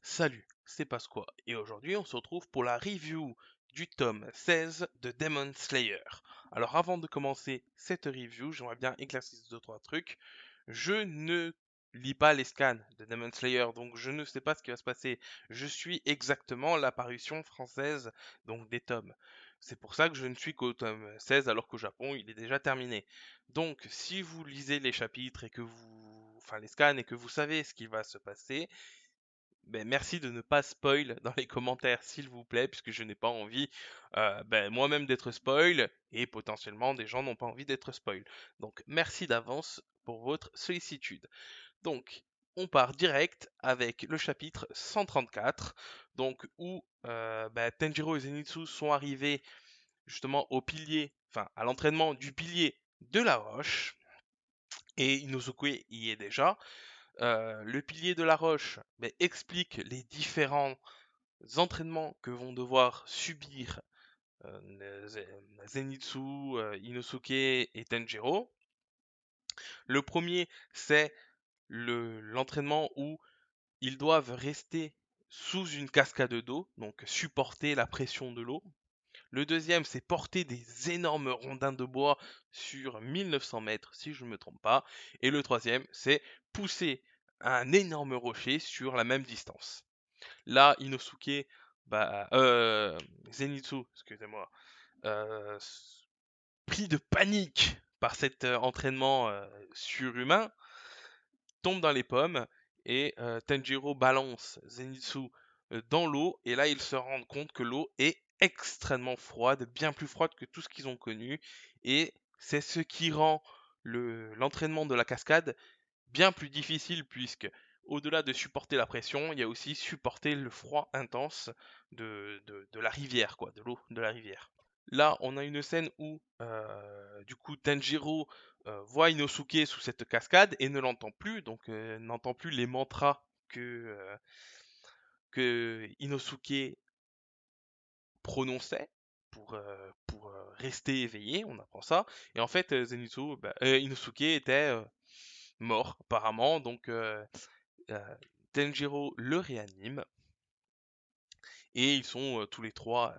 Salut, c'est Pasqua et aujourd'hui on se retrouve pour la review du tome 16 de Demon Slayer. Alors avant de commencer cette review, j'aimerais bien éclaircir deux trois trucs. Je ne lis pas les scans de Demon Slayer, donc je ne sais pas ce qui va se passer. Je suis exactement la parution française donc des tomes. C'est pour ça que je ne suis qu'au tome 16 alors qu'au Japon il est déjà terminé. Donc si vous lisez les chapitres et que enfin les scans et que vous savez ce qui va se passer, ben, merci de ne pas spoil dans les commentaires, s'il vous plaît, puisque je n'ai pas envie moi-même d'être spoil, et potentiellement des gens n'ont pas envie d'être spoil. Donc merci d'avance pour votre sollicitude. Donc on part direct avec le chapitre 134, donc où Tanjiro et Zenitsu sont arrivés justement au pilier, enfin à l'entraînement du pilier de la roche, et Inosuke y est déjà. Le pilier de la roche explique les différents entraînements que vont devoir subir Zenitsu, Inosuke et Tanjiro. Le premier, c'est l'entraînement où ils doivent rester sous une cascade d'eau, donc supporter la pression de l'eau. Le deuxième, c'est porter des énormes rondins de bois sur 1900 mètres, si je ne me trompe pas. Et le troisième, c'est pousser un énorme rocher sur la même distance. Là, Inosuke, Zenitsu, excusez-moi, euh, pris de panique par cet entraînement surhumain, tombe dans les pommes et Tanjiro balance Zenitsu dans l'eau et là ils se rendent compte que l'eau est extrêmement froide, bien plus froide que tout ce qu'ils ont connu et c'est ce qui rend l'entraînement de la cascade bien plus difficile puisque au-delà de supporter la pression, il y a aussi supporter le froid intense de la rivière, quoi, de l'eau de la rivière. Là, on a une scène où, du coup, Tanjiro voit Inosuke sous cette cascade et ne l'entend plus, donc n'entend plus les mantras que Inosuke prononçait pour rester éveillé, on apprend ça. Et en fait, Inosuke était mort, apparemment, donc Tanjiro le réanime et ils sont tous les trois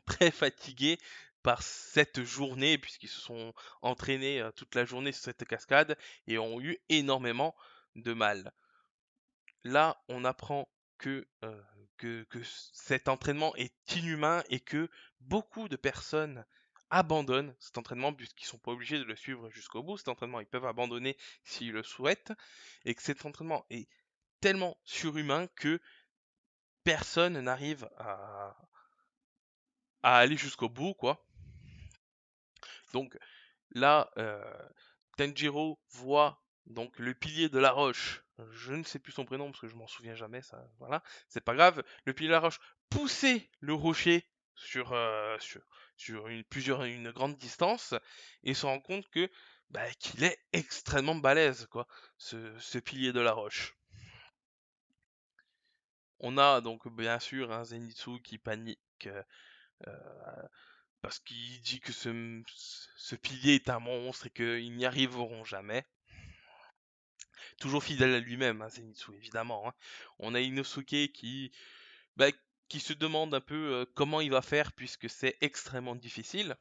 très fatigués par cette journée puisqu'ils se sont entraînés toute la journée sur cette cascade et ont eu énormément de mal. Là, on apprend que cet entraînement est inhumain et que beaucoup de personnes abandonnent cet entraînement puisqu'ils sont pas obligés de le suivre jusqu'au bout. Cet entraînement, ils peuvent abandonner s'ils le souhaitent et que cet entraînement est tellement surhumain que personne n'arrive à aller jusqu'au bout, quoi. Donc là, Tanjiro voit donc le pilier de la roche. Je ne sais plus son prénom parce que je m'en souviens jamais, ça, voilà, c'est pas grave. Le pilier de la roche pousser le rocher sur une grande distance et se rend compte que qu'il est extrêmement balèze, quoi, ce pilier de la roche. On a donc bien sûr un Zenitsu qui panique parce qu'il dit que ce pilier est un monstre et qu'ils n'y arriveront jamais. Toujours fidèle à lui-même, hein, Zenitsu, évidemment, hein. On a Inosuke bah, qui se demande un peu comment il va faire puisque c'est extrêmement difficile.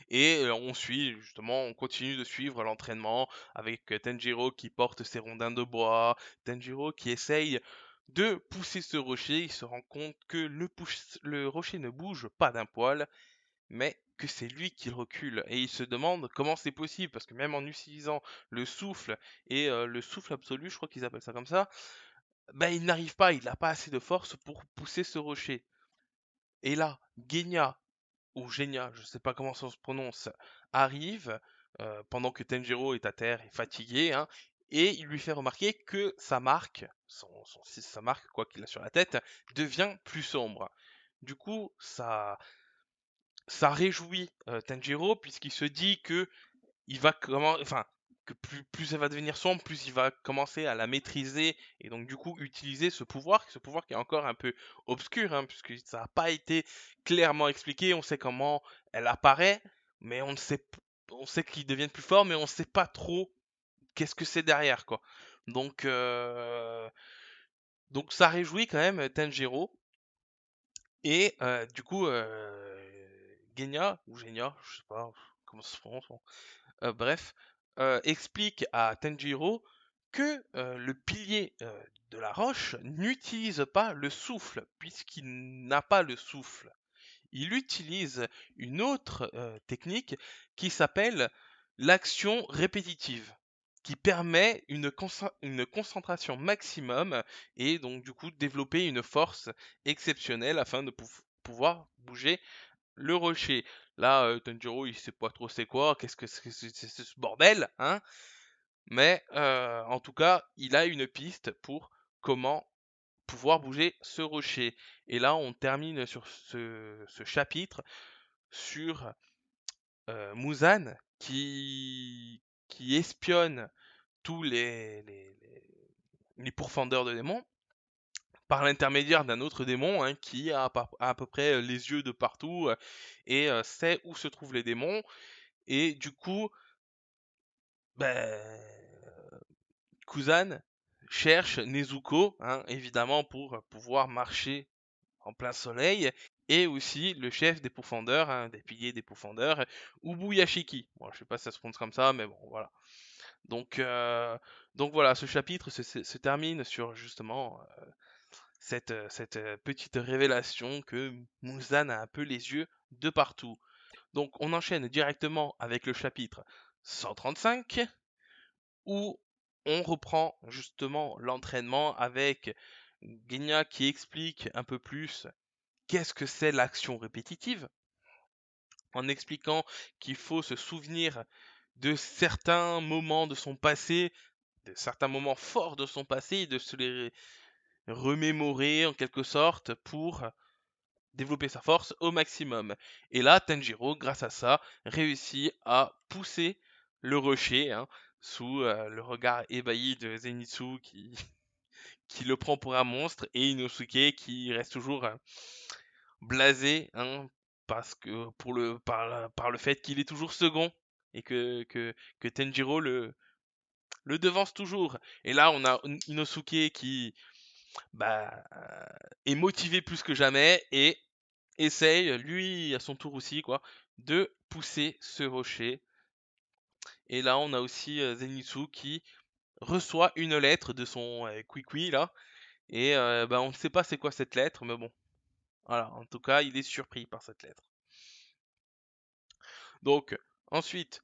Et on continue de suivre l'entraînement avec Tanjiro qui porte ses rondins de bois, Tanjiro qui essaye de pousser ce rocher, il se rend compte que le rocher ne bouge pas d'un poil, mais que c'est lui qui recule. Et il se demande comment c'est possible, parce que même en utilisant le souffle et le souffle absolu, je crois qu'ils appellent ça comme ça, il n'arrive pas, il n'a pas assez de force pour pousser ce rocher. Et là, Genya, ou Genya, je sais pas comment ça se prononce, arrive pendant que Tanjiro est à terre et fatigué, hein, et il lui fait remarquer que sa marque, sa marque, quoi qu'il a sur la tête, devient plus sombre. Du coup, ça réjouit Tanjiro puisqu'il se dit que il va enfin que plus elle va devenir sombre, plus il va commencer à la maîtriser et donc du coup utiliser ce pouvoir qui est encore un peu obscur hein, puisque ça n'a pas été clairement expliqué. On sait comment elle apparaît, mais on sait qu'ils deviennent plus forts, mais on ne sait pas trop qu'est-ce que c'est derrière quoi. Donc, euh, donc ça réjouit quand même Tanjiro. Et du coup, Genya, ou Genya, je sais pas comment ça se prononce, bon. Bref, explique à Tanjiro que le pilier de la roche n'utilise pas le souffle, puisqu'il n'a pas le souffle. Il utilise une autre technique qui s'appelle l'action répétitive, qui permet une concentration maximum et donc du coup développer une force exceptionnelle afin de pouvoir bouger le rocher. Là, Tanjiro, il sait pas trop c'est quoi, qu'est-ce que c'est ce bordel, hein? Mais en tout cas, il a une piste pour comment pouvoir bouger ce rocher. Et là, on termine sur ce chapitre sur Muzan qui espionne tous les pourfendeurs de démons par l'intermédiaire d'un autre démon hein, qui a à peu près les yeux de partout et sait où se trouvent les démons. Et du coup, ben, Kuzan cherche Nezuko, hein, évidemment, pour pouvoir marcher en plein soleil, et aussi le chef des pourfendeurs, hein, des piliers des pourfendeurs, Ubuyashiki. Bon, je sais pas si ça se prononce comme ça, mais bon, voilà. Donc, euh, donc voilà, ce chapitre se termine sur justement cette petite révélation que Muzan a un peu les yeux de partout. Donc on enchaîne directement avec le chapitre 135 où on reprend justement l'entraînement avec Genya qui explique un peu plus qu'est-ce que c'est l'action répétitive, en expliquant qu'il faut se souvenir de certains moments de son passé, de certains moments forts de son passé, et de se les remémorer en quelque sorte pour développer sa force au maximum. Et là, Tanjiro, grâce à ça, réussit à pousser le rocher hein, sous le regard ébahi de Zenitsu qui le prend pour un monstre et Inosuke qui reste toujours blasé hein, parce que par le fait qu'il est toujours second et que Tanjiro le devance toujours. Et là, on a Inosuke qui bah, est motivé plus que jamais et essaye, lui à son tour aussi, quoi, de pousser ce rocher. Et là, on a aussi Zenitsu qui reçoit une lettre de son Kwikwi, là. Et bah, on ne sait pas c'est quoi cette lettre, mais bon. Voilà, en tout cas, il est surpris par cette lettre. Donc, ensuite,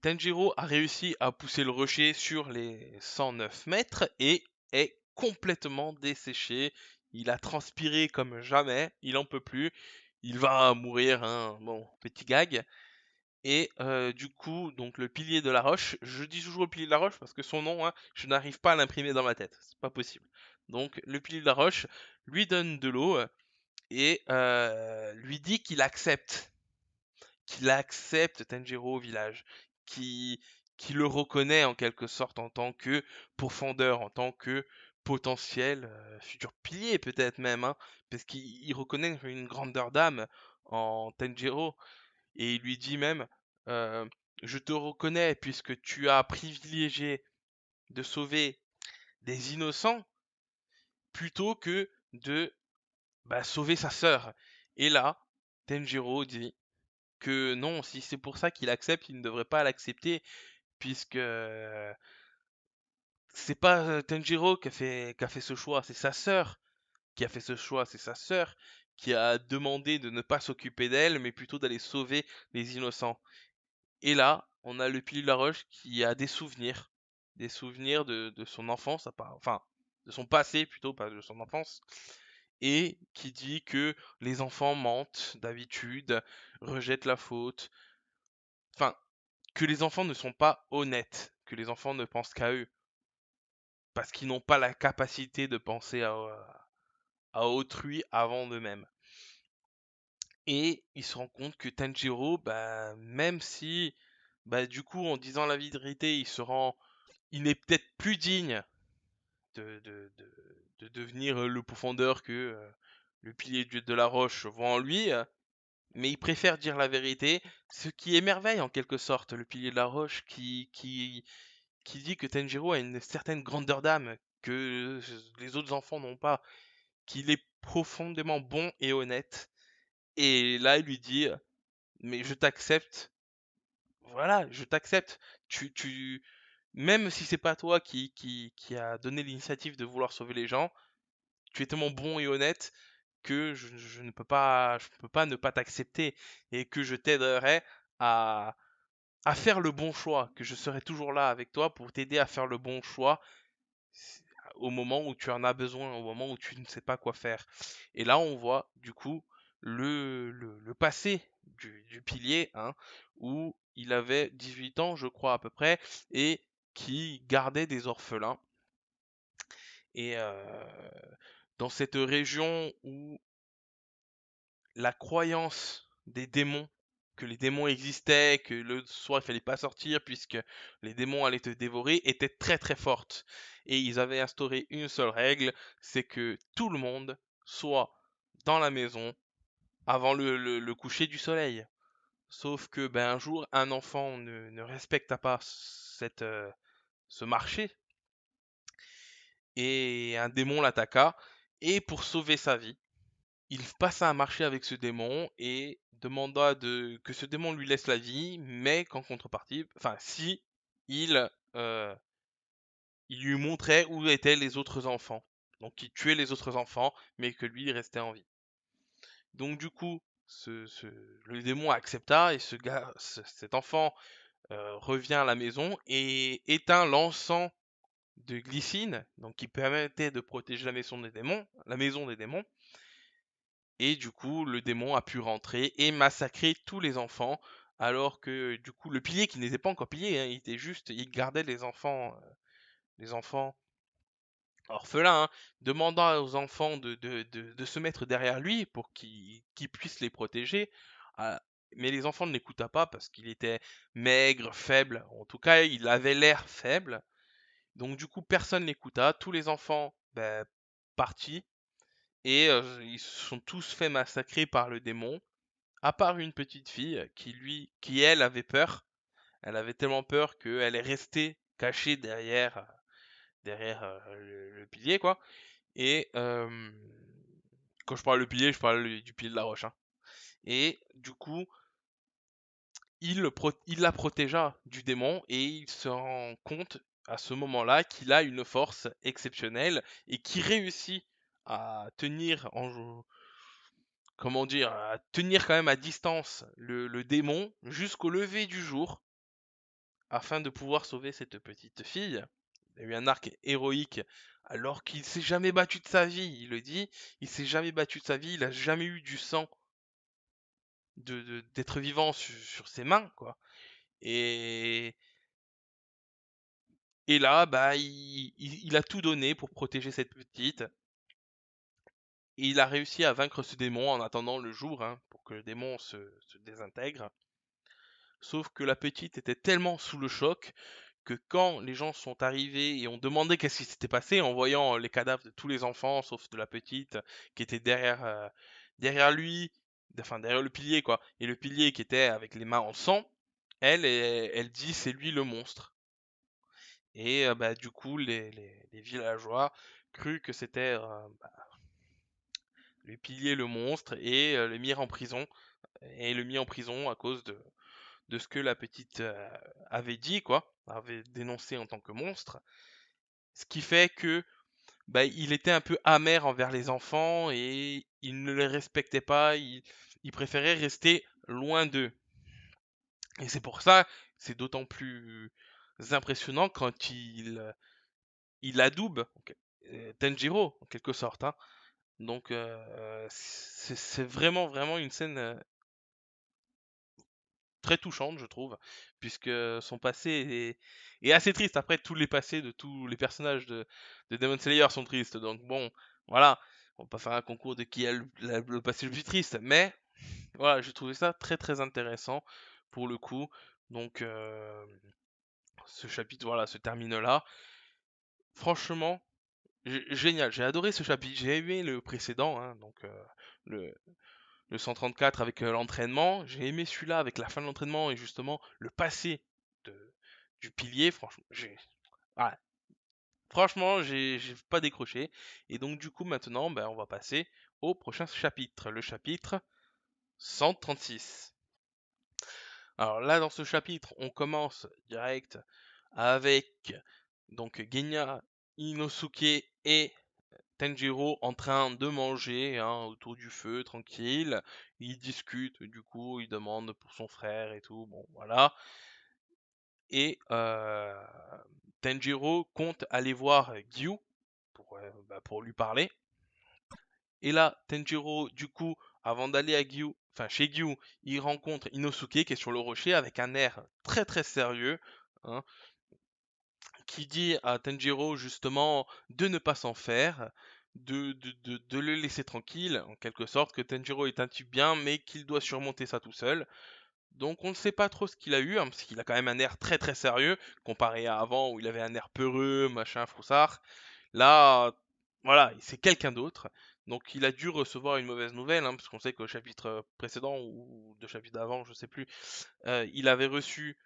Tanjiro a réussi à pousser le rocher sur les 109 mètres et est complètement desséché. Il a transpiré comme jamais, il en peut plus. Il va mourir, hein. Bon, petit gag. Et du coup, donc le pilier de la roche, je dis toujours le pilier de la roche parce que son nom, hein, je n'arrive pas à l'imprimer dans ma tête, c'est pas possible. Donc le pilier de la roche lui donne de l'eau et lui dit qu'il accepte Tanjiro au village, qui, qui le reconnaît en quelque sorte en tant que pourfendeur, en tant que potentiel futur pilier peut-être même, hein, parce qu'il reconnaît une grandeur d'âme en Tanjiro, et il lui dit même je te reconnais puisque tu as privilégié de sauver des innocents plutôt que de sauver sa sœur. Et là, Tanjiro dit que non, si c'est pour ça qu'il accepte, il ne devrait pas l'accepter, puisque c'est pas Tanjiro qui a fait ce choix, c'est sa sœur qui a fait ce choix, c'est sa sœur qui a demandé de ne pas s'occuper d'elle, mais plutôt d'aller sauver les innocents. Et là, on a le pilier de la roche qui a des souvenirs de son enfance, enfin, de son passé plutôt, pas de son enfance, et qui dit que les enfants mentent d'habitude, rejettent la faute, enfin, que les enfants ne sont pas honnêtes, que les enfants ne pensent qu'à eux, parce qu'ils n'ont pas la capacité de penser à autrui avant d'eux-mêmes. Et il se rend compte que Tanjiro, bah, même si, bah, du coup, en disant la vérité, il n'est peut-être plus digne de devenir le pourfendeur que le pilier de la roche voit en lui, mais il préfère dire la vérité, ce qui émerveille en quelque sorte le pilier de la roche qui dit que Tanjiro a une certaine grandeur d'âme que les autres enfants n'ont pas, qu'il est profondément bon et honnête. Et là, il lui dit, mais je t'accepte. Voilà, je t'accepte. Tu, même si c'est pas toi qui a donné l'initiative de vouloir sauver les gens, tu es tellement bon et honnête que je ne peux pas, je peux pas ne pas t'accepter et que je t'aiderai à, à faire le bon choix, que je serai toujours là avec toi pour t'aider à faire le bon choix au moment où tu en as besoin, au moment où tu ne sais pas quoi faire. Et là, on voit du coup le passé du pilier, hein, où il avait 18 ans, je crois à peu près, et qui gardait des orphelins. Et dans cette région où la croyance des démons, que les démons existaient, que le soir il fallait pas sortir puisque les démons allaient te dévorer, était très très forte. Et ils avaient instauré une seule règle, c'est que tout le monde soit dans la maison avant le coucher du soleil. Sauf que ben, un jour, un enfant ne respecta pas ce marché et un démon l'attaqua. Et pour sauver sa vie, il passa un marché avec ce démon et demanda que ce démon lui laisse la vie, mais qu'en contrepartie, enfin si il, euh, il lui montrait où étaient les autres enfants. Donc il tuait les autres enfants, mais que lui il restait en vie. Donc du coup, le démon accepta et cet enfant revient à la maison et éteint l'encens de glycine, donc qui permettait de protéger la maison des démons. Et du coup, le démon a pu rentrer et massacrer tous les enfants, alors que du coup, le pilier qui n'était pas encore pilier, hein, il était juste, il gardait les enfants orphelins, hein, demandant aux enfants de se mettre derrière lui pour qu'il puisse les protéger. Ah, mais les enfants ne l'écoutaient pas parce qu'il était maigre, faible. En tout cas, il avait l'air faible. Donc du coup, personne l'écouta. Tous les enfants, ben, partis et ils se sont tous fait massacrer par le démon. À part une petite fille qui elle avait peur. Elle avait tellement peur qu'elle est restée cachée derrière le pilier, quoi. Et quand je parle de pilier, je parle du pilier de la roche, hein. Et du coup, il la protégea du démon et il se rend compte à ce moment-là qu'il a une force exceptionnelle et qui réussit à tenir comment dire, à tenir quand même à distance le démon jusqu'au lever du jour afin de pouvoir sauver cette petite fille. Il a eu un arc héroïque alors qu'il s'est jamais battu de sa vie, il le dit, il s'est jamais battu de sa vie, il a jamais eu du sang d'être vivant sur ses mains, quoi. Et, et là, bah, il a tout donné pour protéger cette petite. Et il a réussi à vaincre ce démon en attendant le jour, hein, pour que le démon se désintègre. Sauf que la petite était tellement sous le choc que quand les gens sont arrivés et ont demandé qu'est-ce qui s'était passé en voyant les cadavres de tous les enfants, sauf de la petite qui était derrière lui, enfin derrière le pilier quoi, et le pilier qui était avec les mains en sang, elle dit c'est lui le monstre. Et bah, du coup les villageois crurent que c'était le pilier le monstre et le mirent en prison. Et le mis en prison à cause de ce que la petite avait dit, quoi, avait dénoncé en tant que monstre. Ce qui fait que bah, il était un peu amer envers les enfants et il ne les respectait pas, il préférait rester loin d'eux. Et c'est pour ça, c'est d'autant plus impressionnant quand il adoube Tanjiro, en quelque sorte, hein. Donc c'est vraiment vraiment une scène très touchante, je trouve, puisque son passé est assez triste. Après, tous les passés de tous les personnages de Demon Slayer sont tristes, donc bon, voilà, on va pas faire un concours de qui a le passé le plus triste, mais voilà, j'ai trouvé ça très très intéressant pour le coup. Donc, ce chapitre, voilà, se termine là. Franchement, génial, j'ai adoré ce chapitre, j'ai aimé le précédent, hein, donc le, le 134 avec l'entraînement. J'ai aimé celui-là avec la fin de l'entraînement et justement le passé de, du pilier. Franchement, Voilà. Franchement, j'ai pas décroché. Et donc du coup maintenant, on va passer au prochain chapitre, le chapitre 136. Alors là, dans ce chapitre, on commence direct avec donc Genya, Inosuke et Tanjiro en train de manger autour du feu, tranquille. Ils discutent, du coup, ils demandent pour son frère et tout. Bon, voilà. Et Tanjiro compte aller voir Gyu pour lui parler. Et là, Tanjiro, du coup, avant d'aller à Gyu, enfin chez Gyu, il rencontre Inosuke qui est sur le rocher avec un air très très sérieux, hein, qui dit à Tanjiro justement de ne pas s'en faire, de le laisser tranquille, en quelque sorte, que Tanjiro est un type bien, mais qu'il doit surmonter ça tout seul. Donc on ne sait pas trop ce qu'il a eu, parce qu'il a quand même un air très très sérieux, comparé à avant où il avait un air peureux, machin, froussard. Là, voilà, c'est quelqu'un d'autre. Donc il a dû recevoir une mauvaise nouvelle, parce qu'on sait qu'au chapitre précédent ou deux chapitres d'avant, je sais plus, il avait reçu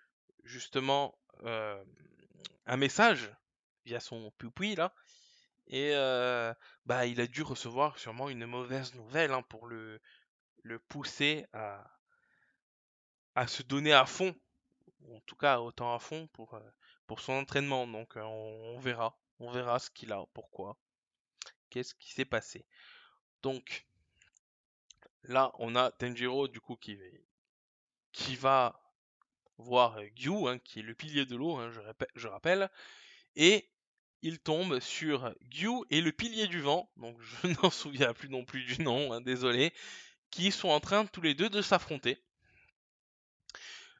justement un message via son pupille là, et il a dû recevoir sûrement une mauvaise nouvelle pour le pousser à se donner à fond, ou en tout cas autant à fond pour son entraînement. Donc on verra ce qu'il a, pourquoi, qu'est-ce qui s'est passé. Donc là, on a Tenjiro du coup qui va voir Gyu, qui est le pilier de l'eau, je rappelle, et il tombe sur Gyu et le pilier du vent, donc je n'en souviens plus non plus du nom, désolé, qui sont en train tous les deux de s'affronter.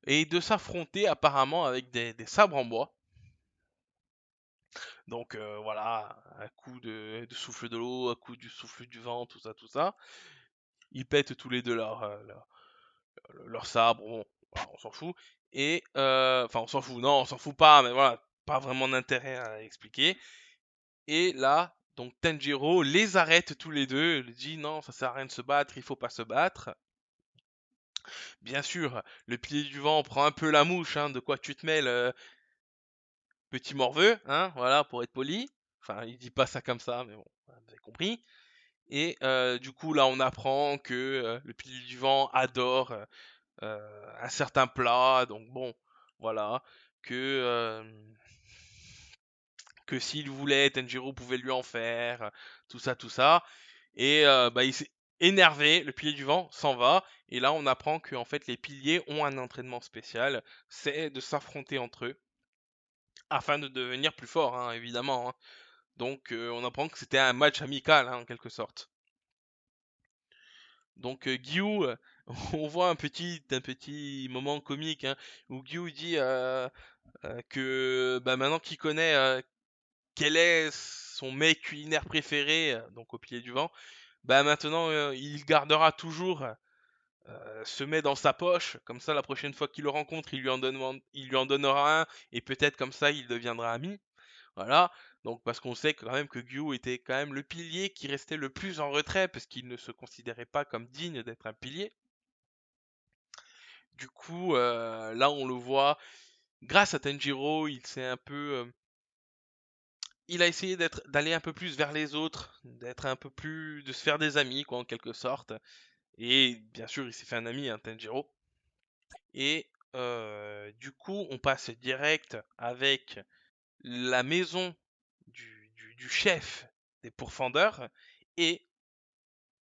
Et de s'affronter apparemment avec des sabres en bois. Donc voilà, un coup de souffle de l'eau, un coup du souffle du vent, tout ça, tout ça. Ils pètent tous les deux leur sabre, bon, voilà, on s'en fout. Et enfin, on s'en fout, non, on s'en fout pas, mais voilà, pas vraiment d'intérêt à expliquer. Et là, donc Tanjiro les arrête tous les deux, il dit non, ça sert à rien de se battre, il faut pas se battre. Bien sûr, le pilier du vent prend un peu la mouche, de quoi tu te mêles, petit morveux, voilà, pour être poli. Enfin, il dit pas ça comme ça, mais bon, vous avez compris. Et du coup, là, on apprend que le pilier du vent adore un certain plat, donc bon, voilà, que que s'il voulait, Tanjiro pouvait lui en faire, tout ça, tout ça. Et il s'est énervé, le pilier du vent s'en va, et là on apprend que en fait les piliers ont un entraînement spécial, c'est de s'affronter entre eux, afin de devenir plus forts, évidemment. Donc on apprend que c'était un match amical, en quelque sorte. Donc Gyu, on voit un petit moment comique, où Gyu dit que maintenant qu'il connaît quel est son mets culinaire préféré, donc au pilier du vent, maintenant il gardera toujours se met dans sa poche, comme ça la prochaine fois qu'il le rencontre, il lui en donnera un, et peut-être comme ça il deviendra ami. Voilà, donc parce qu'on sait quand même que Gyu était quand même le pilier qui restait le plus en retrait, parce qu'il ne se considérait pas comme digne d'être un pilier. Du coup, là on le voit, grâce à Tanjiro, il a essayé d'aller un peu plus vers les autres, d'être un peu plus, de se faire des amis, quoi, en quelque sorte. Et bien sûr, il s'est fait un ami, Tanjiro. Et du coup, on passe direct avec la maison du chef des pourfendeurs et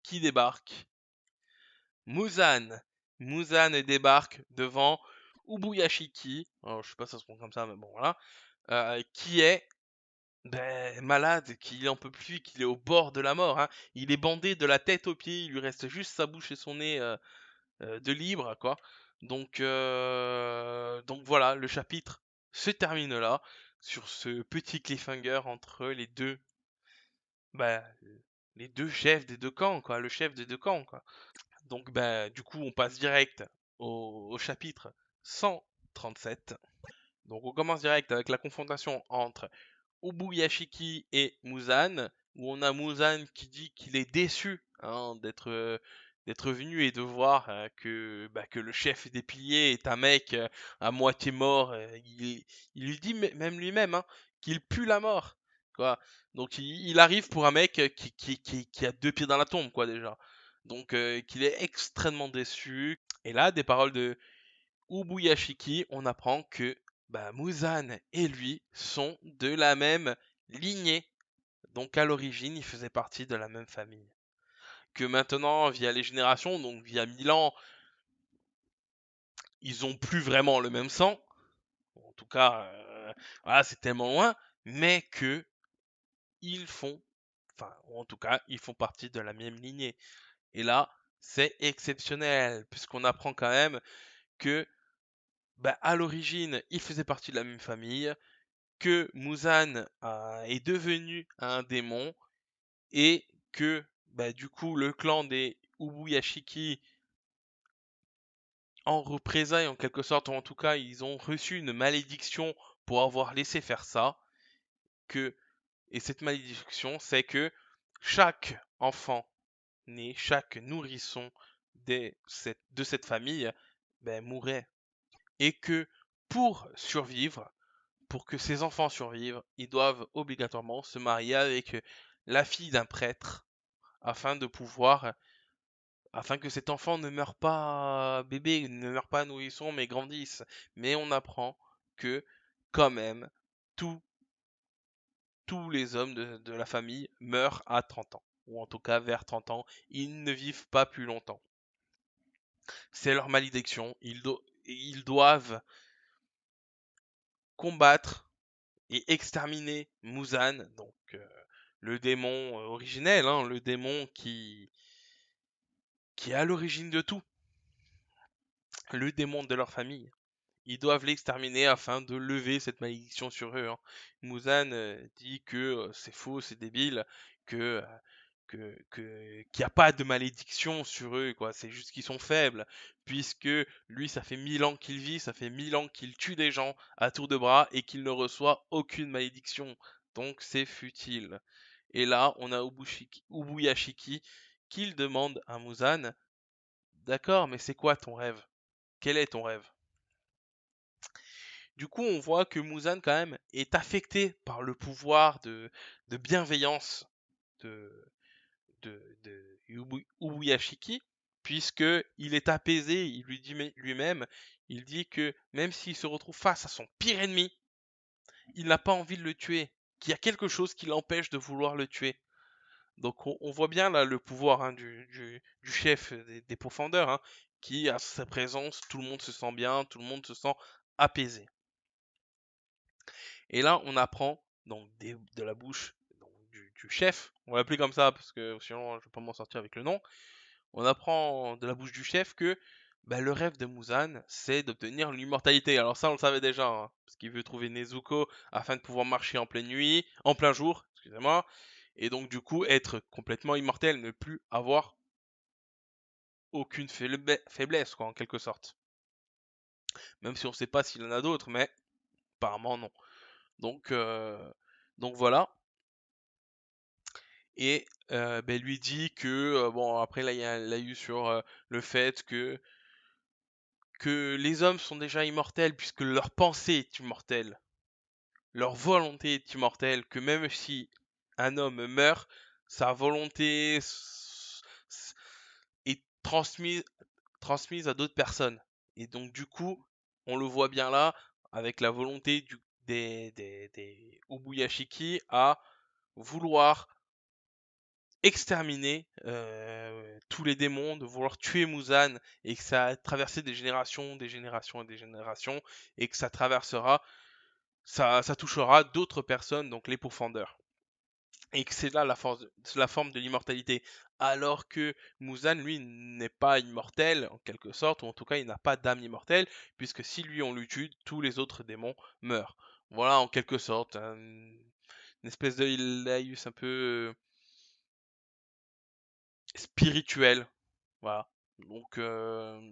qui débarque? Muzan. Muzan débarque devant Ubuyashiki. Alors, je sais pas si ça se prononce comme ça, mais bon, voilà. Qui est malade, qu'il en peut plus, qu'il est au bord de la mort. Il est bandé de la tête aux pieds, il lui reste juste sa bouche et son nez de libre, quoi. Donc voilà, le chapitre se termine là, sur ce petit cliffhanger entre bah, les deux chefs des deux camps, quoi, le chef des deux camps, quoi. Donc du coup, on passe direct au chapitre 137. Donc on commence direct avec la confrontation entre Ubuyashiki et Muzan, où on a Muzan qui dit qu'il est déçu d'être venu et de voir que le chef des piliers est un mec à moitié mort. Il lui dit même lui-même, qu'il pue la mort, quoi. Donc il arrive pour un mec qui a deux pieds dans la tombe, quoi, déjà. Donc qu'il est extrêmement déçu. Et là, des paroles de Ubuyashiki, on apprend que bah, Muzan et lui sont de la même lignée. Donc à l'origine, ils faisaient partie de la même famille. Que maintenant, via les générations, donc via 1000 ans, ils ont plus vraiment le même sang. En tout cas, voilà, c'est tellement loin, mais que ils font, enfin, en tout cas, ils font partie de la même lignée. Et là, c'est exceptionnel, puisqu'on apprend quand même que, bah, à l'origine, ils faisaient partie de la même famille, que Muzan est devenu un démon, et que, bah, du coup, le clan des Ubuyashiki, en représailles en quelque sorte, ou en tout cas, ils ont reçu une malédiction pour avoir laissé faire ça, que et cette malédiction, c'est que chaque enfant né, chaque nourrisson de cette famille, ben, mourait. Et que pour survivre, pour que ces enfants survivent, ils doivent obligatoirement se marier avec la fille d'un prêtre afin de pouvoir, afin que cet enfant ne meure pas bébé, ne meure pas nourrisson, mais grandisse. Mais on apprend que quand même, tout tous les hommes de la famille meurent à 30 ans, ou en tout cas vers 30 ans, ils ne vivent pas plus longtemps. C'est leur malédiction, ils doivent combattre et exterminer Muzan, donc le démon originel, hein, le démon qui est à l'origine de tout, le démon de leur famille. Ils doivent l'exterminer afin de lever cette malédiction sur eux, hein. Muzan dit que c'est faux, c'est débile, que qu'il n'y a pas de malédiction sur eux, quoi. C'est juste qu'ils sont faibles, puisque lui, ça fait 1000 ans qu'il vit, ça fait 1000 ans qu'il tue des gens à tour de bras et qu'il ne reçoit aucune malédiction. Donc c'est futile. Et là, on a Ubuyashiki qui demande à Muzan, d'accord, mais c'est quoi ton rêve? Quel est ton rêve? Du coup, on voit que Muzan, quand même, est affecté par le pouvoir de bienveillance de, de Ubuyashiki, puisque il est apaisé, il lui dit lui-même, il dit que même s'il se retrouve face à son pire ennemi, il n'a pas envie de le tuer, qu'il y a quelque chose qui l'empêche de vouloir le tuer. Donc on voit bien là le pouvoir, hein, du chef des profondeurs, hein, qui à sa présence, tout le monde se sent bien, tout le monde se sent apaisé. Et là, on apprend donc de la bouche donc, du chef, on va l'appeler comme ça parce que sinon je ne vais pas m'en sortir avec le nom. On apprend de la bouche du chef que bah, le rêve de Muzan, c'est d'obtenir l'immortalité. Alors ça, on le savait déjà, hein, parce qu'il veut trouver Nezuko afin de pouvoir marcher en pleine nuit, en plein jour, excusez-moi, et donc du coup être complètement immortel, ne plus avoir aucune faiblesse, quoi, en quelque sorte. Même si on ne sait pas s'il en a d'autres, mais apparemment non. Donc, euh, donc voilà. Et ben, lui dit que, bon, après là, il y a eu sur le fait que les hommes sont déjà immortels puisque leur pensée est immortelle, leur volonté est immortelle, que même si un homme meurt, sa volonté est transmise à d'autres personnes. Et donc du coup, on le voit bien là, avec la volonté des Ubuyashiki à vouloir exterminer tous les démons, de vouloir tuer Muzan, et que ça a traversé des générations, des générations et des générations, et que ça traversera, ça touchera d'autres personnes, donc les pourfendeurs. Et que c'est là la forme de l'immortalité. Alors que Muzan, lui, n'est pas immortel, en quelque sorte, ou en tout cas, il n'a pas d'âme immortelle, puisque si lui on le tue, tous les autres démons meurent. Voilà, en quelque sorte, une espèce de Laïus un peu spirituel. Voilà. Donc, on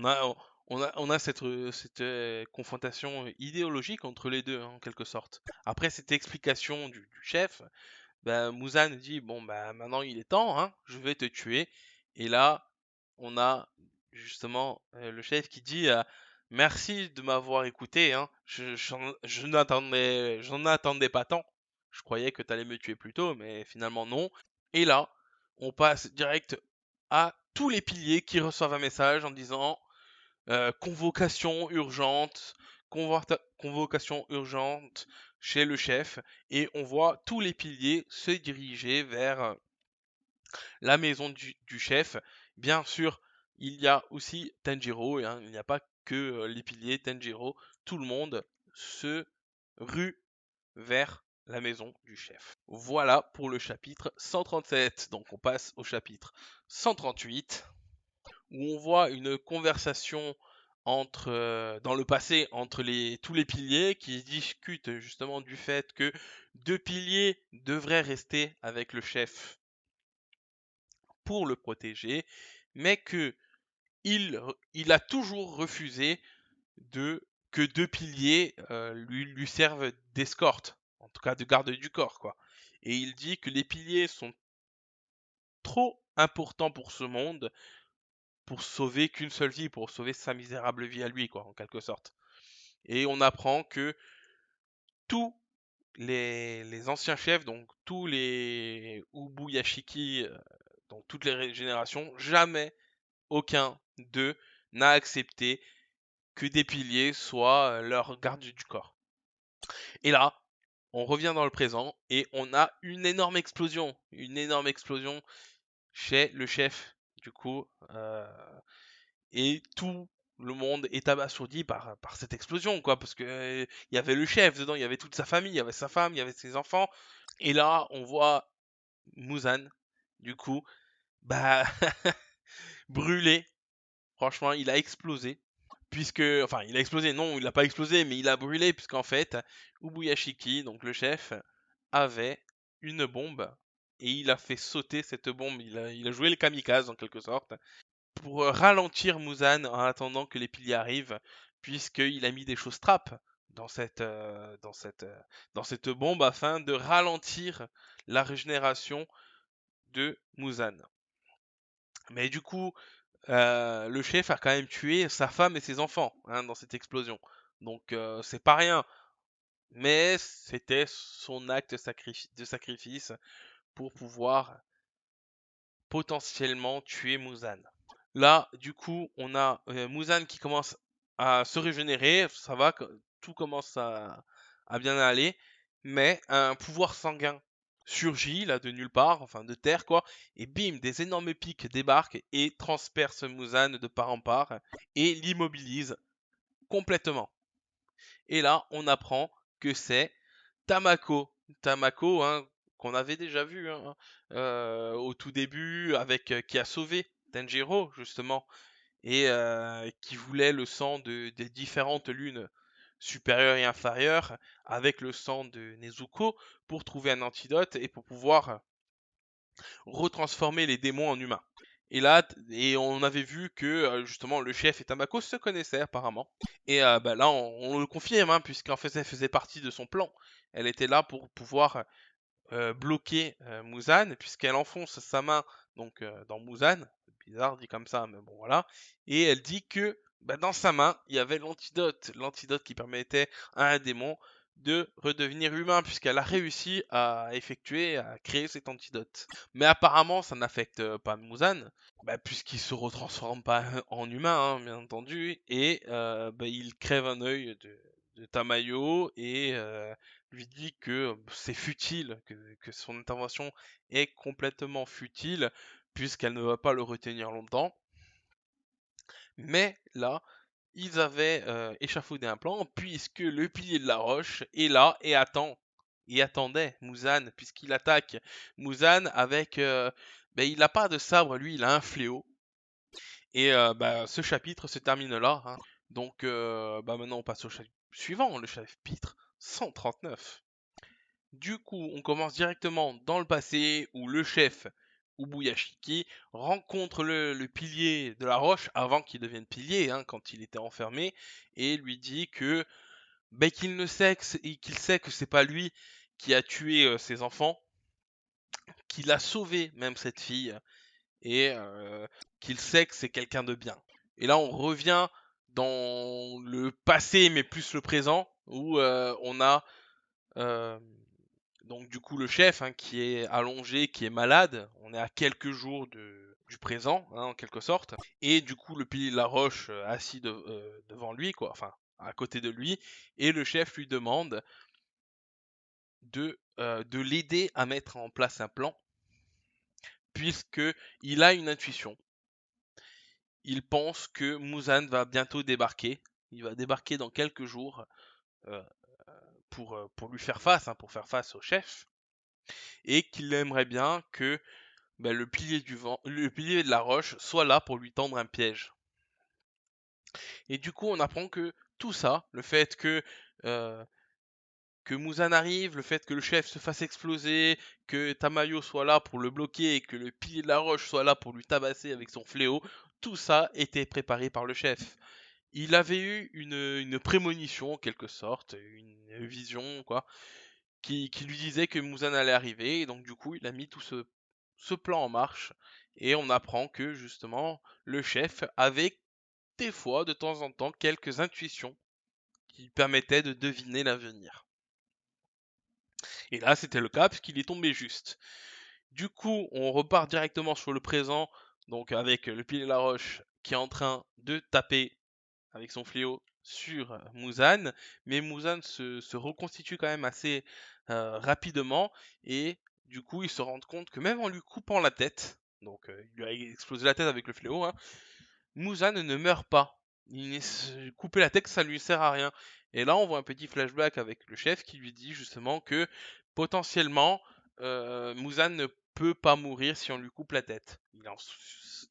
a, on a cette confrontation idéologique entre les deux, hein, en quelque sorte. Après cette explication du chef, bah, Muzan dit, bon, bah, maintenant il est temps, hein, je vais te tuer. Et là, on a justement le chef qui dit, Merci de m'avoir écouté, hein. J'en attendais pas tant. Je croyais que t'allais me tuer plus tôt, mais finalement non. Et là, on passe direct à tous les piliers qui reçoivent un message en disant convocation urgente, convocation urgente chez le chef. Et on voit tous les piliers se diriger vers la maison du chef. Bien sûr, il y a aussi Tanjiro, hein, il n'y a pas que les piliers Tanjiro, tout le monde se rue vers la maison du chef. Voilà pour le chapitre 137. Donc on passe au chapitre 138 où on voit une conversation dans le passé entre tous les piliers qui discutent justement du fait que deux piliers devraient rester avec le chef pour le protéger, mais que il a toujours refusé que deux piliers lui servent d'escorte, en tout cas de garde du corps, quoi. Et il dit que les piliers sont trop importants pour ce monde pour sauver qu'une seule vie, pour sauver sa misérable vie à lui, quoi, en quelque sorte. Et on apprend que tous les anciens chefs, donc tous les Ubuyashiki, dans toutes les générations, jamais aucun d'eux n'a accepté que des piliers soient leur garde du corps. Et là, on revient dans le présent et on a une énorme explosion chez le chef, du coup, et tout le monde est abasourdi par cette explosion, quoi, parce que il y avait le chef dedans, il y avait toute sa famille, il y avait sa femme, il y avait ses enfants, et là, on voit Muzan, du coup, bah, brûlé. Franchement, il a explosé. Enfin, il a explosé, non, il n'a pas explosé, mais il a brûlé, puisqu'en fait, Ubuyashiki, donc le chef, avait une bombe, et il a fait sauter cette bombe, il a joué le kamikaze en quelque sorte, pour ralentir Muzan en attendant que les piliers arrivent, puisqu'il a mis des choses trappes dans cette bombe afin de ralentir la régénération de Muzan. Mais du coup, le chef a quand même tué sa femme et ses enfants, hein, dans cette explosion. Donc c'est pas rien. Mais c'était son acte de sacrifice pour pouvoir potentiellement tuer Muzan. Là, du coup, on a Muzan qui commence à se régénérer. Ça va, tout commence à bien aller. Mais un pouvoir sanguin surgit là de nulle part, enfin de terre quoi, et bim, des énormes pics débarquent et transpercent Muzan de part en part et l'immobilise complètement. Et là, on apprend que c'est Tamako. Tamako, hein, qu'on avait déjà vu, hein, au tout début, qui a sauvé Tanjiro, justement, et qui voulait le sang des différentes lunes supérieures et inférieures, avec le sang de Nezuko, pour trouver un antidote et pour pouvoir retransformer les démons en humains. Et on avait vu que justement le chef et Tamako se connaissaient apparemment. Et bah, là, on le confirme, hein, puisqu'en fait, elle faisait partie de son plan. Elle était là pour pouvoir bloquer Muzan, puisqu'elle enfonce sa main donc dans Muzan. C'est bizarre dit comme ça, mais bon voilà. Et elle dit que bah, dans sa main, il y avait l'antidote qui permettait à un démon de redevenir humain, puisqu'elle a réussi à créer cet antidote. Mais apparemment, ça n'affecte pas Muzan, bah, puisqu'il se retransforme pas en humain, hein, bien entendu, et bah, il crève un œil de Tamayo et lui dit que c'est futile, que son intervention est complètement futile, puisqu'elle ne va pas le retenir longtemps. Mais là, ils avaient échafaudé un plan, puisque le pilier de la roche est là et attendait Muzan, puisqu'il attaque Muzan avec... ben, il n'a pas de sabre, lui, il a un fléau. Et bah, ce chapitre se termine là, hein. Donc bah, maintenant on passe au chapitre suivant, le chapitre 139. Du coup, on commence directement dans le passé où le chef Ubuyashiki rencontre le pilier de la roche avant qu'il devienne pilier, hein, quand il était enfermé, et lui dit que ben, qu'il sait que c'est pas lui qui a tué ses enfants, qu'il a sauvé même cette fille et qu'il sait que c'est quelqu'un de bien. Et là, on revient dans le passé, mais plus le présent, où on a euh, donc du coup le chef hein, qui est allongé, qui est malade. On est à quelques jours du présent, hein, en quelque sorte. Et du coup le pilier de la roche assis devant lui, quoi, enfin à côté de lui, et le chef lui demande de l'aider à mettre en place un plan, puisque il a une intuition. Il pense que Muzan va bientôt débarquer. Il va débarquer dans quelques jours euh, pour lui faire face, hein, pour faire face au chef, et qu'il aimerait bien que le pilier du vent, le pilier de la roche soit là pour lui tendre un piège. Et du coup, on apprend que tout ça, le fait euh, que Muzan arrive, le fait que le chef se fasse exploser, que Tamayo soit là pour le bloquer et que le pilier de la roche soit là pour lui tabasser avec son fléau, tout ça était préparé par le chef. Il avait eu une prémonition en quelque sorte, une vision quoi, qui lui disait que Muzan allait arriver, et donc du coup il a mis tout ce plan en marche, et on apprend que justement le chef avait des fois, de temps en temps, quelques intuitions qui permettaient de deviner l'avenir. Et là c'était le cas puisqu'il est tombé juste. Du coup on repart directement sur le présent, donc avec le pilier de la roche qui est en train de taper avec son fléau sur Muzan, mais Muzan se reconstitue quand même assez rapidement, et du coup il se rend compte que même en lui coupant la tête, donc il lui a explosé la tête avec le fléau, hein, Muzan ne meurt pas. Couper la tête ça lui sert à rien. Et là on voit un petit flashback avec le chef qui lui dit justement que potentiellement Muzan ne peut pas mourir si on lui coupe la tête.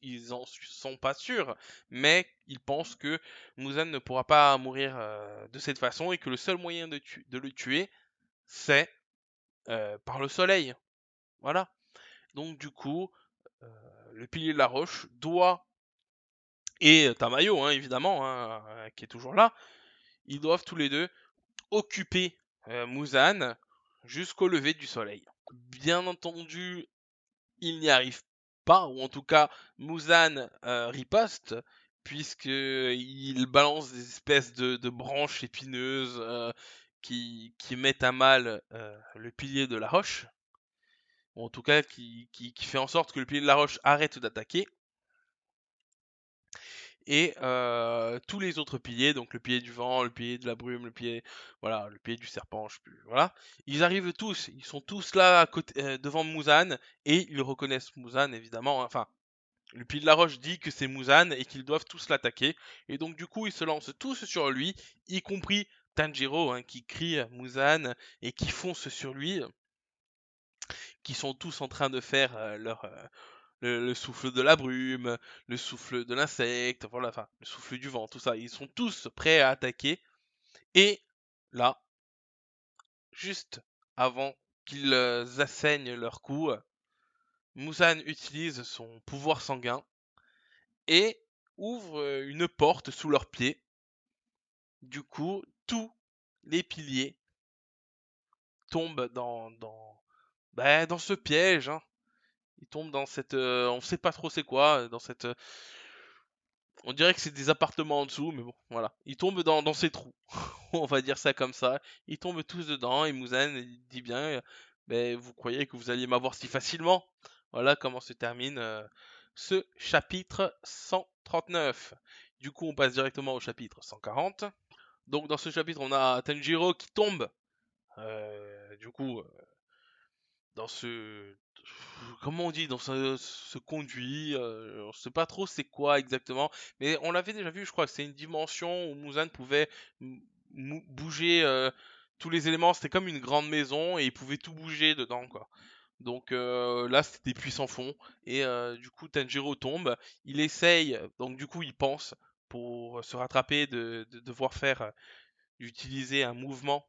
Ils en sont pas sûrs, mais ils pensent que Muzan ne pourra pas mourir de cette façon, et que le seul moyen de le tuer, c'est par le soleil. Voilà. Donc du coup, euh, le pilier de la roche doit, et Tamayo hein, évidemment, hein, qui est toujours là, ils doivent tous les deux occuper Muzan jusqu'au lever du soleil. Bien entendu, il n'y arrive pas, ou en tout cas Muzan riposte, puisqu'il balance des espèces de branches épineuses qui mettent à mal le pilier de la roche, ou en tout cas qui fait en sorte que le pilier de la roche arrête d'attaquer. Et tous les autres piliers, donc le pilier du vent, le pilier de la brume, voilà, le pilier du serpent, je sais plus, voilà, ils arrivent tous, ils sont tous là à côté, devant Muzan, et ils reconnaissent Muzan évidemment, hein. Enfin, le pilier de la roche dit que c'est Muzan et qu'ils doivent tous l'attaquer, et donc du coup ils se lancent tous sur lui, y compris Tanjiro hein, qui crie Muzan et qui fonce sur lui, qui sont tous en train de faire le souffle de la brume, le souffle de l'insecte, voilà, enfin, le souffle du vent, tout ça. Ils sont tous prêts à attaquer. Et là, juste avant qu'ils asseignent leur coup, Muzan utilise son pouvoir sanguin et ouvre une porte sous leurs pieds. Du coup, tous les piliers tombent dans ce piège, hein. Ils tombent dans cette, on sait pas trop c'est quoi, dans cette, on dirait que c'est des appartements en dessous, mais bon, voilà. Ils tombent dans ces trous. On va dire ça comme ça. Ils tombent tous dedans, et Muzan dit bien, ben, vous croyez que vous alliez m'avoir si facilement? Voilà comment se termine ce chapitre 139. Du coup, on passe directement au chapitre 140. Donc dans ce chapitre, on a Tanjiro qui tombe, du coup, dans ce... Comment on dit? Dans ce conduit, on sait pas trop c'est quoi exactement, mais on l'avait déjà vu, je crois que c'est une dimension où Muzan pouvait bouger tous les éléments, c'était comme une grande maison et il pouvait tout bouger dedans, quoi. Donc là, c'était des puits sans fond, et du coup, Tanjiro tombe, il essaye, donc du coup, il pense, pour se rattraper, de devoir faire, d'utiliser un mouvement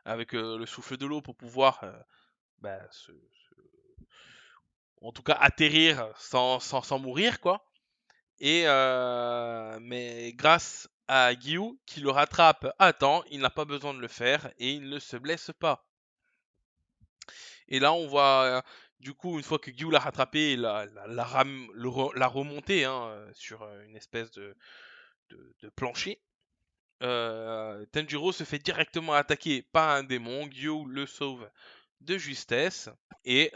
avec le souffle de l'eau pour pouvoir bah, en tout cas atterrir sans mourir, quoi. Et mais grâce à Gyu qui le rattrape à temps, il n'a pas besoin de le faire et il ne se blesse pas. Et là, on voit du coup, une fois que Gyu l'a rattrapé, la remonté hein, sur une espèce de plancher, Tanjiro se fait directement attaquer par un démon. Gyu le sauve de justesse. Et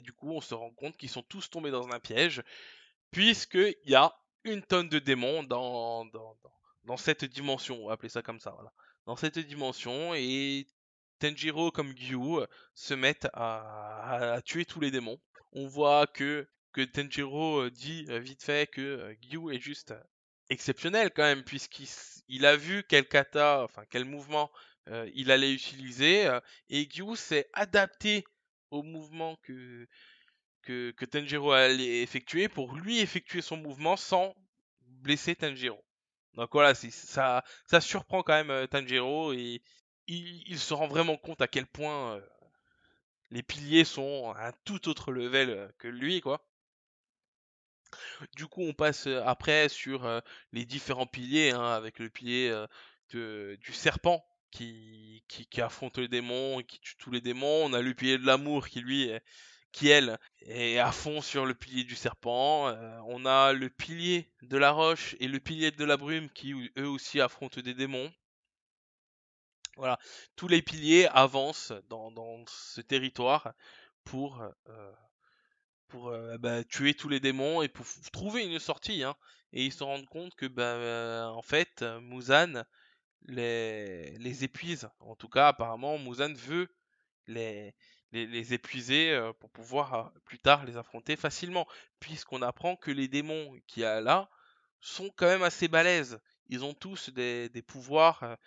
du coup, on se rend compte qu'ils sont tous tombés dans un piège, puisqu'il y a une tonne de démons dans cette dimension. On va appeler ça comme ça, voilà. Dans cette dimension, et Tanjiro comme Gyu se mettent à tuer tous les démons. On voit que Tenjiro dit vite fait que Gyu est juste exceptionnel quand même, puisqu'il a vu quel kata, enfin quel mouvement il allait utiliser, et Gyu s'est adapté au mouvement que Tenjiro allait effectuer pour lui effectuer son mouvement sans blesser Tanjiro. Donc voilà, ça surprend quand même Tanjiro, et il se rend vraiment compte à quel point les piliers sont à un tout autre level que lui, quoi. Du coup, on passe après sur les différents piliers, hein, avec le pilier du serpent qui affronte les démons et qui tue tous les démons. On a le pilier de l'amour qui elle, est à fond sur le pilier du serpent. On a le pilier de la roche et le pilier de la brume qui eux aussi affrontent des démons. Voilà, tous les piliers avancent dans ce territoire pour tuer tous les démons et pour trouver une sortie, hein. Et ils se rendent compte que en fait Muzan les épuise. En tout cas, apparemment, Muzan veut les, les épuiser pour pouvoir plus tard les affronter facilement. Puisqu'on apprend que les démons qu'il y a là sont quand même assez balèzes. Ils ont tous des pouvoirs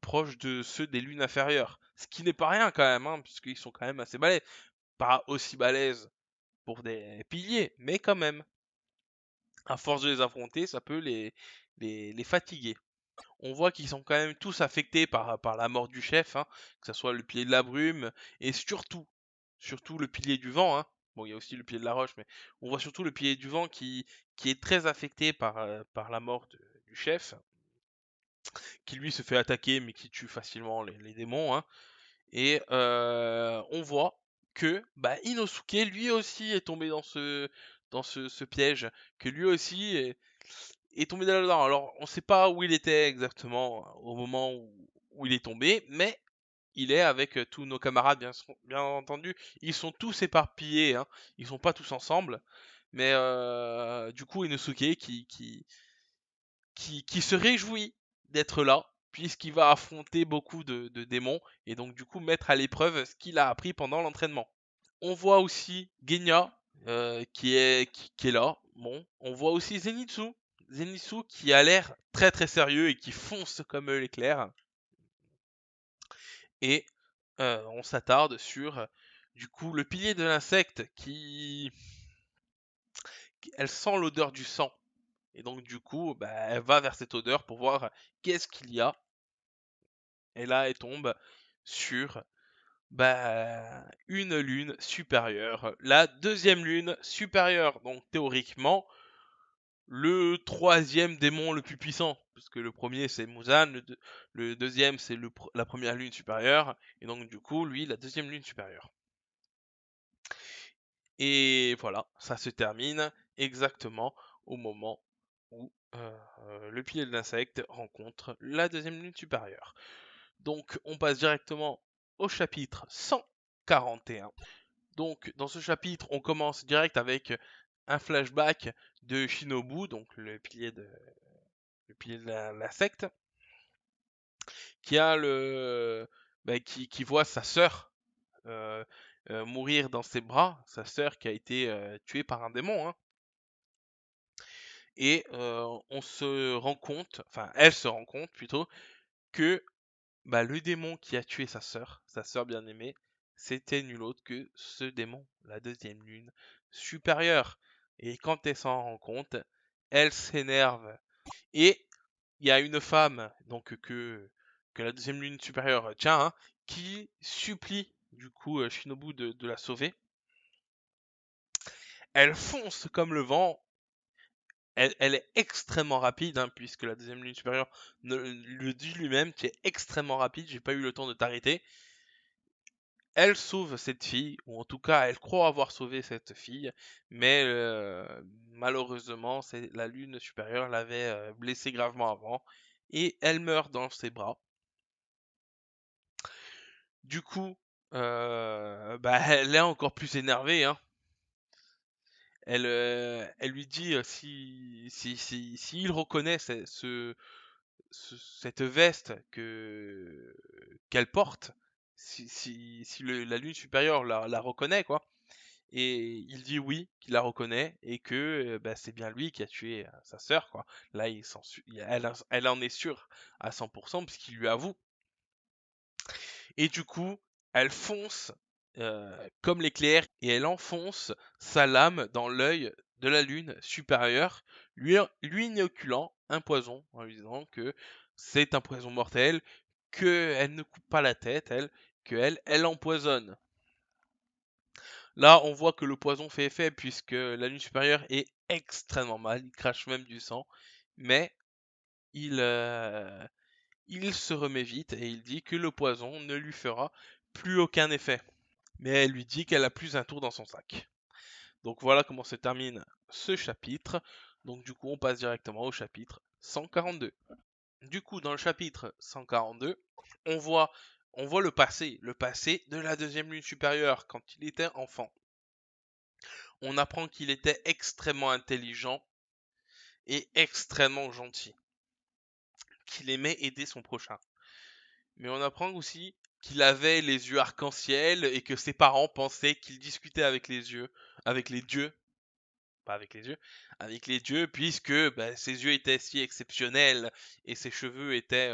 proches de ceux des lunes inférieures. Ce qui n'est pas rien quand même, hein, puisqu'ils sont quand même assez balèzes. Pas aussi balèzes pour des piliers, mais quand même, à force de les affronter, ça peut les fatiguer. On voit qu'ils sont quand même tous affectés par la mort du chef, hein, que ce soit le pilier de la brume, et surtout le pilier du vent, hein. Bon, il y a aussi le pilier de la roche, mais on voit surtout le pilier du vent qui est très affecté par la mort du chef, qui lui se fait attaquer, mais qui tue facilement les démons, hein. Et on voit que Inosuke lui aussi est tombé dans ce piège, que lui aussi est tombé là-dedans. Alors on sait pas où il était exactement au moment où il est tombé, mais il est avec tous nos camarades, bien entendu. Ils sont tous éparpillés, hein. Ils sont pas tous ensemble. Mais du coup Inosuke qui se réjouit d'être là, puisqu'il va affronter beaucoup de démons, et donc du coup mettre à l'épreuve ce qu'il a appris pendant l'entraînement. On voit aussi Genya qui est là. Bon, on voit aussi Zenitsu. Zenitsu qui a l'air très très sérieux et qui fonce comme l'éclair. Et on s'attarde sur du coup le pilier de l'insecte elle sent l'odeur du sang. Et donc du coup, elle va vers cette odeur pour voir qu'est-ce qu'il y a. Et là, elle tombe sur une lune supérieure, la deuxième lune supérieure. Donc théoriquement, le troisième démon le plus puissant, puisque le premier c'est Muzan, le deuxième c'est la première lune supérieure, et donc du coup, lui, la deuxième lune supérieure. Et voilà, ça se termine exactement au moment où le pilier de l'insecte rencontre la deuxième lune supérieure. Donc on passe directement au chapitre 141. Donc dans ce chapitre, on commence direct avec un flashback de Shinobu, donc le pilier de la secte, qui a qui voit sa sœur euh, mourir dans ses bras, sa sœur qui a été tuée par un démon, hein. Et on se rend compte, enfin elle se rend compte plutôt, que le démon qui a tué sa sœur bien-aimée, c'était nul autre que ce démon, la deuxième lune supérieure. Et quand elle s'en rend compte, elle s'énerve. Et il y a une femme, donc que la deuxième lune supérieure tient, hein, qui supplie du coup Shinobu de la sauver. Elle fonce comme le vent. Elle est extrêmement rapide, hein, puisque la deuxième lune supérieure le dit lui-même, tu es extrêmement rapide, j'ai pas eu le temps de t'arrêter. Elle sauve cette fille, ou en tout cas elle croit avoir sauvé cette fille, mais malheureusement la lune supérieure l'avait blessée gravement avant, et elle meurt dans ses bras. Du coup, bah, elle est encore plus énervée, hein. Elle lui dit si il reconnaît cette veste qu'elle porte, si la lune supérieure la reconnaît, quoi. Et il dit oui, qu'il la reconnaît et que bah, c'est bien lui qui a tué sa sœur, quoi. Là, elle en est sûre à 100% puisqu'il lui avoue. Et du coup, elle fonce comme l'éclair et elle enfonce sa lame dans l'œil de la lune supérieure, lui inoculant un poison en lui disant que c'est un poison mortel, qu'elle ne coupe pas la tête, elle empoisonne. Là, on voit que le poison fait effet puisque la lune supérieure est extrêmement mal, il crache même du sang, mais il, euh, il se remet vite et il dit que le poison ne lui fera plus aucun effet. Mais elle lui dit qu'elle a plus un tour dans son sac. Donc voilà comment se termine ce chapitre. Donc du coup, on passe directement au chapitre 142. Du coup, dans le chapitre 142, on voit, on voit le passé de la deuxième lune supérieure quand il était enfant. On apprend qu'il était extrêmement intelligent et extrêmement gentil, qu'il aimait aider son prochain. Mais on apprend aussi qu'il avait les yeux arc-en-ciel et que ses parents pensaient qu'il discutait avec les dieux, pas avec les yeux, avec les dieux, puisque bah, ses yeux étaient si exceptionnels et ses cheveux étaient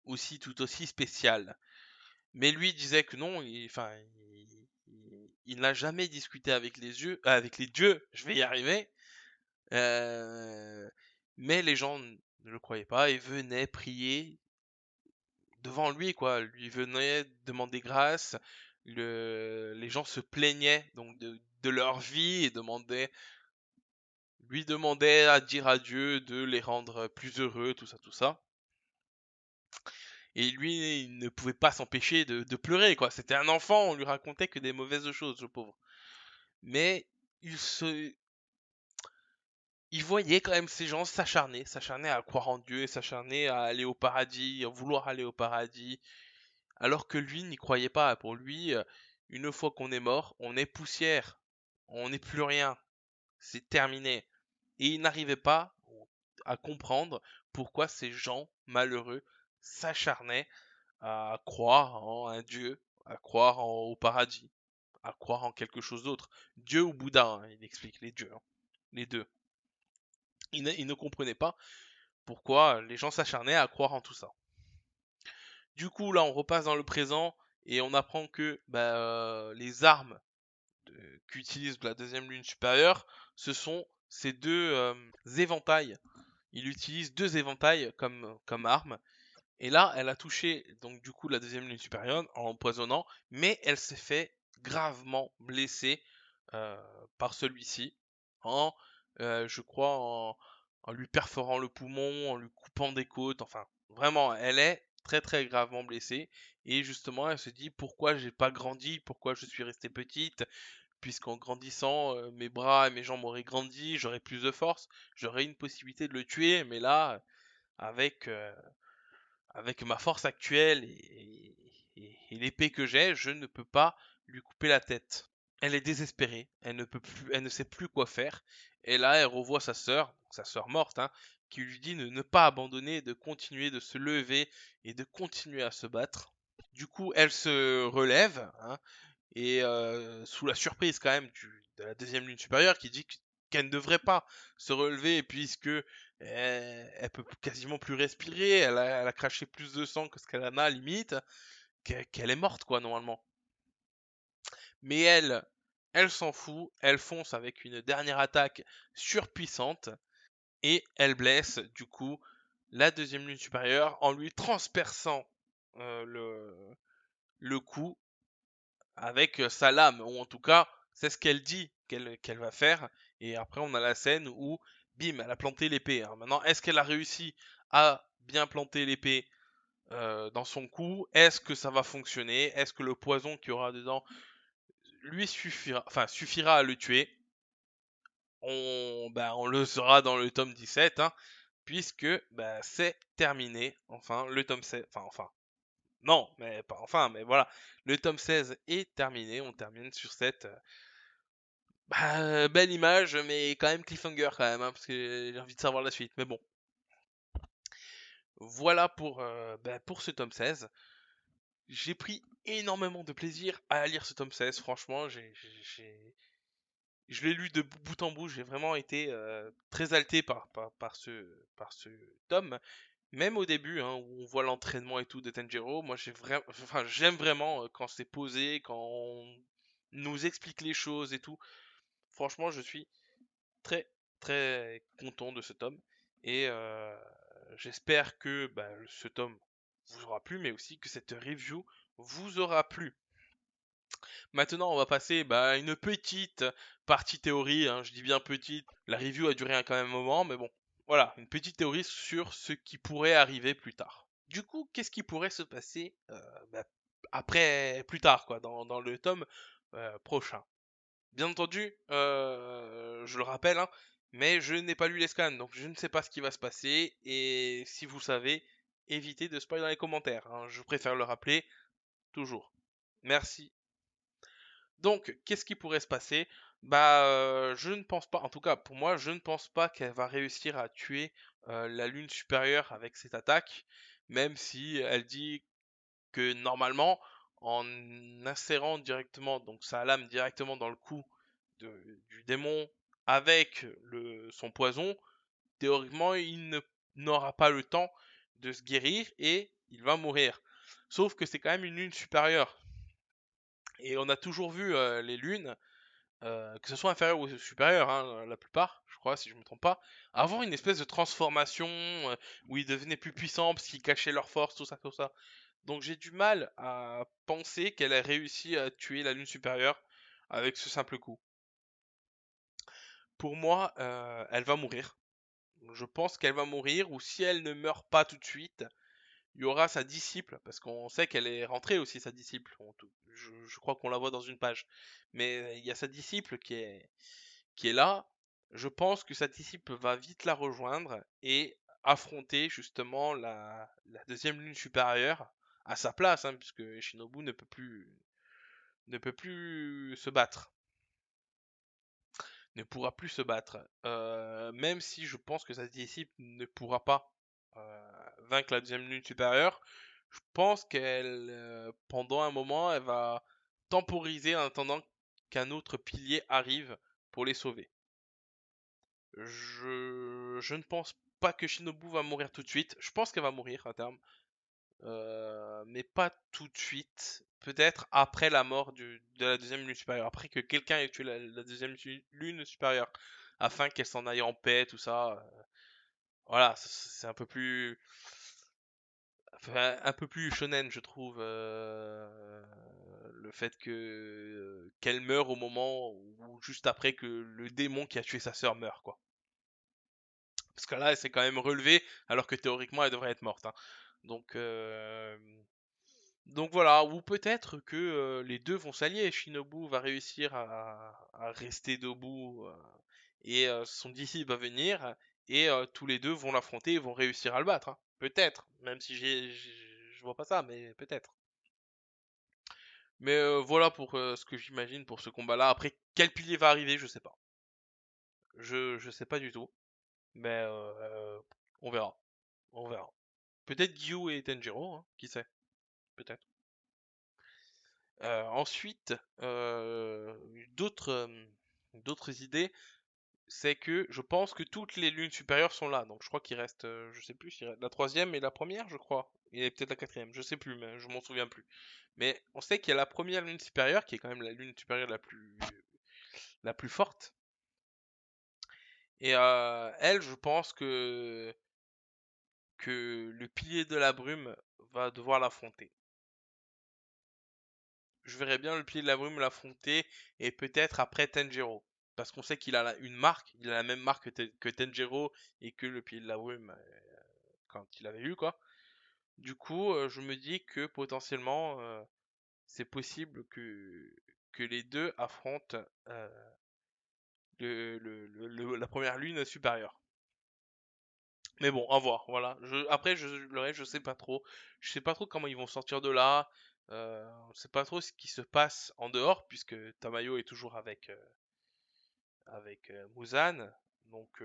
aussi tout aussi spéciaux. Mais lui disait que non, il n'a jamais discuté avec avec les dieux. Je vais y arriver. Euh, mais les gens ne le croyaient pas et venaient prier devant lui, quoi. Lui venaient demander grâce. Les gens se plaignaient donc de leur vie et lui demandaient à dire à Dieu de les rendre plus heureux, tout ça, tout ça. Et lui, il ne pouvait pas s'empêcher de pleurer, quoi. C'était un enfant, on lui racontait que des mauvaises choses, le pauvre. Mais il se, il voyait quand même ces gens s'acharner à croire en Dieu, s'acharner à aller au paradis, à vouloir aller au paradis, alors que lui n'y croyait pas. Pour lui, une fois qu'on est mort, on est poussière, on n'est plus rien, c'est terminé. Et il n'arrivait pas à comprendre pourquoi ces gens malheureux s'acharnaient à croire en un Dieu, à croire au paradis, à croire en quelque chose d'autre. Dieu ou Bouddha, hein, il explique les dieux, hein, les deux. Il ne comprenait pas pourquoi les gens s'acharnaient à croire en tout ça. Du coup, là, on repasse dans le présent et on apprend que bah, les armes qu'utilise la deuxième lune supérieure, ce sont ces deux éventails. Il utilise deux éventails comme arme. Et là, elle a touché donc du coup la deuxième lune supérieure en empoisonnant, mais elle s'est fait gravement blesser euh, par celui-ci en, je crois, en lui perforant le poumon, en lui coupant des côtes. Enfin, vraiment, elle est très très gravement blessée. Et justement, elle se dit pourquoi j'ai pas grandi, pourquoi je suis restée petite, puisqu'en grandissant, mes bras et mes jambes auraient grandi, j'aurais plus de force, j'aurais une possibilité de le tuer, mais là, avec, euh, avec ma force actuelle et l'épée que j'ai, je ne peux pas lui couper la tête. Elle est désespérée, elle ne sait plus quoi faire, et là, elle revoit sa sœur morte, hein, qui lui dit de ne pas abandonner, de continuer de se lever et de continuer à se battre. Du coup, elle se relève, hein, et sous la surprise quand même de la deuxième lune supérieure qui dit qu'elle ne devrait pas se relever puisque elle peut quasiment plus respirer, elle a craché plus de sang que ce qu'elle en a limite, qu'elle est morte quoi normalement. Mais elle s'en fout, elle fonce avec une dernière attaque surpuissante et elle blesse du coup la deuxième lune supérieure en lui transperçant euh, le, le cou avec sa lame, ou en tout cas, c'est ce qu'elle dit qu'elle va faire. Et après, on a la scène où, bim, elle a planté l'épée, hein. Maintenant, est-ce qu'elle a réussi à bien planter l'épée? dans son cou. Est-ce que ça va fonctionner? Est-ce que le poison qu'il y aura dedans lui suffira à le tuer? On le saura dans le tome 17, hein, puisque c'est terminé. Enfin, le tome 16, non, mais pas enfin, mais voilà, le tome 16 est terminé. On termine sur cette belle image, mais quand même cliffhanger quand même, hein, parce que j'ai envie de savoir la suite. Mais bon, voilà pour ce tome 16. J'ai pris énormément de plaisir à lire ce tome 16. Franchement, je l'ai lu de bout en bout. J'ai vraiment été très alté par ce tome. Même au début, hein, où on voit l'entraînement et tout de Tanjiro, moi j'aime vraiment quand c'est posé, quand on nous explique les choses et tout. Franchement, je suis très très content de ce tome et j'espère que ce tome vous aura plu, mais aussi que cette review vous aura plu. Maintenant, on va passer à une petite partie théorie, hein, je dis bien petite. La review a duré quand même un moment, mais bon, voilà, une petite théorie sur ce qui pourrait arriver plus tard. Du coup, qu'est-ce qui pourrait se passer après, plus tard, quoi, dans le tome prochain? Bien entendu, je le rappelle, hein, mais je n'ai pas lu les scans, donc je ne sais pas ce qui va se passer. Et si vous savez, évitez de spoiler dans les commentaires, hein, je préfère le rappeler toujours. Merci. Donc, qu'est-ce qui pourrait se passer? Je ne pense pas, en tout cas pour moi, je ne pense pas qu'elle va réussir à tuer la lune supérieure avec cette attaque, même si elle dit que normalement, en insérant directement donc sa lame directement dans le cou du démon avec son poison, théoriquement, n'aura pas le temps de se guérir et il va mourir. Sauf que c'est quand même une lune supérieure. Et on a toujours vu les lunes, que ce soit inférieure ou supérieure, hein, la plupart, je crois, si je me trompe pas, avoir une espèce de transformation où ils devenaient plus puissants parce qu'ils cachaient leur force, tout ça, tout ça. Donc j'ai du mal à penser qu'elle a réussi à tuer la lune supérieure avec ce simple coup. Pour moi, elle va mourir. Je pense qu'elle va mourir, ou si elle ne meurt pas tout de suite, il y aura sa disciple, parce qu'on sait qu'elle est rentrée aussi, sa disciple. Je crois qu'on la voit dans une page. Mais il y a sa disciple qui est là. Je pense que sa disciple va vite la rejoindre et affronter justement la deuxième lune supérieure à sa place, hein, puisque Shinobu ne peut plus se battre, ne pourra plus se battre. Même si je pense que sa disciple ne pourra pas vaincre la deuxième lune supérieure, je pense qu'elle, pendant un moment, elle va temporiser en attendant qu'un autre pilier arrive pour les sauver. Je ne pense pas que Shinobu va mourir tout de suite. Je pense qu'elle va mourir à terme. Mais pas tout de suite. Peut-être après la mort de la deuxième lune supérieure. Après que quelqu'un ait tué la deuxième lune supérieure. Afin qu'elle s'en aille en paix, tout ça. Voilà, c'est un peu plus shonen, je trouve. Le fait que qu'elle meure au moment ou juste après que le démon qui a tué sa sœur meurt, quoi. Parce que là, elle s'est quand même relevée, alors que théoriquement, elle devrait être morte, hein. Donc, euh, donc voilà, ou peut-être que les deux vont s'allier. Shinobu va réussir à rester debout et son disciple va venir et tous les deux vont l'affronter et vont réussir à le battre, hein. Peut-être, même si je vois pas ça, mais peut-être. Mais voilà pour ce que j'imagine pour ce combat-là. Après, quel pilier va arriver, je sais pas. Je sais pas du tout, mais on verra. On verra. Peut-être Gyu et Tenjiro, hein, qui sait, peut-être. Ensuite, d'autres d'autres idées, c'est que je pense que toutes les lunes supérieures sont là. Donc je crois qu'il reste, je sais plus, la troisième et la première, je crois. Et peut-être la quatrième, je sais plus, mais je m'en souviens plus. Mais on sait qu'il y a la première lune supérieure, qui est quand même la lune supérieure la plus forte. Et elle, je pense que le pilier de la brume va devoir l'affronter. Je verrais bien le pilier de la brume l'affronter et peut-être après Tanjiro. Parce qu'on sait qu'il a une marque, il a la même marque que Tanjiro et que le pilier de la brume quand il avait eu quoi. Du coup, je me dis que potentiellement, c'est possible que les deux affrontent la première lune supérieure. Mais bon, à voir, voilà. Après, le reste, je sais pas trop. Je sais pas trop comment ils vont sortir de là. On sait pas trop ce qui se passe en dehors, puisque Tamayo est toujours avec Muzan. Donc,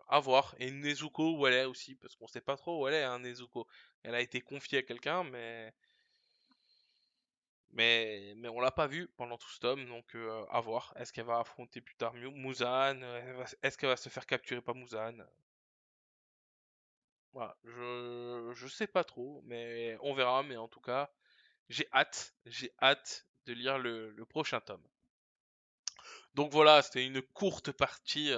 à voir. Et Nezuko, où elle est aussi, parce qu'on sait pas trop où elle est, hein, Nezuko. Elle a été confiée à quelqu'un, mais on l'a pas vue pendant tout ce tome, donc à voir. Est-ce qu'elle va affronter plus tard Muzan? Est-ce qu'elle va se faire capturer par Muzan? Voilà, je sais pas trop, mais on verra. Mais en tout cas, j'ai hâte de lire le prochain tome. Donc voilà, c'était une courte partie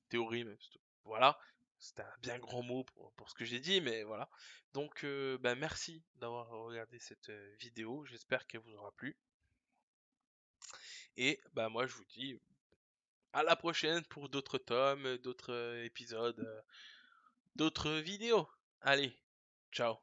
théorie, mais voilà, c'était un bien grand mot pour ce que j'ai dit, mais voilà. Donc bah, merci d'avoir regardé cette vidéo, j'espère qu'elle vous aura plu. Et bah moi je vous dis à la prochaine pour d'autres tomes, d'autres épisodes, d'autres vidéos. Allez, ciao.